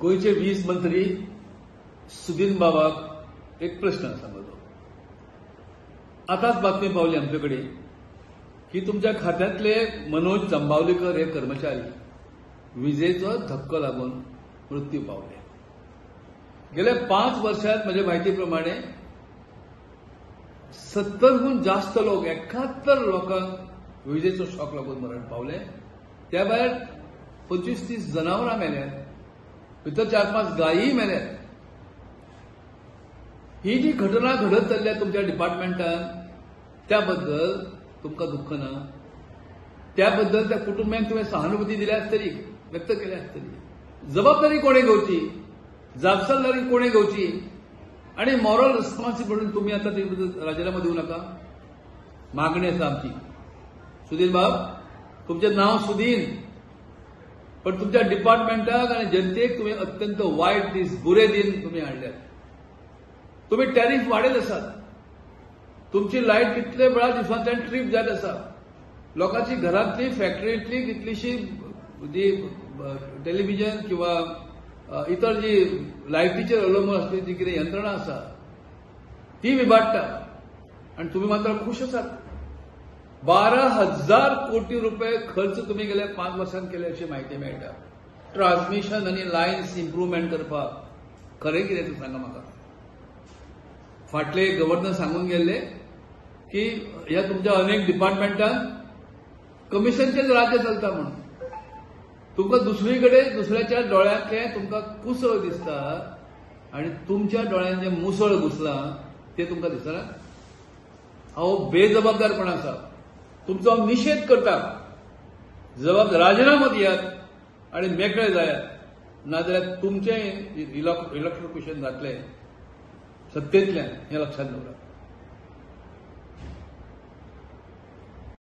गोयचे वीज मंत्री सुदीन बाबाक एक प्रश्न आसा म्हजो. आतांच बातमी पावली आमचे कडेन की तुमच्या खात्यांतले मनोज जांबावलीकर हे कर्मचारी विजेचो धक्को लागून मृत्यू पावले. गेल्या 5 वर्षांत म्हजे म्हायती प्रमाणे 70हून जास्त लोक 71 लोकांक विजेचो शॉक लागून मरण पावले. त्या भायर 25-30 जनावरां मेल्यात, भितर 4-5 गायी मेल्यात. ही जी घटना घडत चल्ल्या तुमच्या डिपार्टमेंटान त्या बद्दल तुमकां दुःख ना? त्या बद्दल त्या कुटुंबियांक तुवें सहानुभूती दिल्या आसतली, व्यक्त केल्या आसतली. जबाबदारी कोणे घेवची, जापसालदारी कोणे घेवची आणि मॉरल रिस्पॉन्सिबिलिटी तुम्ही आता ते राजीनामा दिवू नका. मागणी आसा आमची. सुदीन बाब, तुमचें नांव सुदीन, पण तुमच्या डिपार्टमेंटाक आणि जनतेक तुम्ही अत्यंत वायट दीस, बुरे दिन तुम्ही हाडल्यात. तुम्ही टॅरिफ वाडयत आसात. तुमची लायट कितले वेळा दिसांतल्यान ट्रीप जात आसा. लोकांची घरांतली, फॅक्टरींतली कितलीशी जी टेलिव्हिजन किंवा इतर जी लायटीचेर अवलंबून आसली जी कितें यंत्रणा आसा ती विबाडटा आणि तुम्ही मात्र खुश आसात. 12,000 कोटी रुपये खर्च तुम्ही गेल्या 5 वर्षांत केले अशी माहिती मेळटा. ट्रान्समिशन आणि लायन्स इम्प्रुव्हमेंट करपाक. खरें कितें तें सांगा म्हाका. फाटले गव्हर्नर सांगून गेल्ले की ह्या तुमच्या अनेक डिपार्टमेंटांत कमिशनचेच राज्य चलता म्हणून. तुमकां दुसरीकडे दुसऱ्याच्या दोळ्यांतले तुमकां कुसळ दिसता आणि तुमच्या दोळ्यांत जे मुसळ घुसलां ते तुमकां दिसना. हो बेजबाबदारपण आसा. तुमचो हांव निशेध करता. राजीनामा दियात आणि मेकळे जायात, नाजाल्यार तुमचें इलेक्ट्रोक्युशन जातलें सत्तेंतल्यान हें लक्षात दवरात.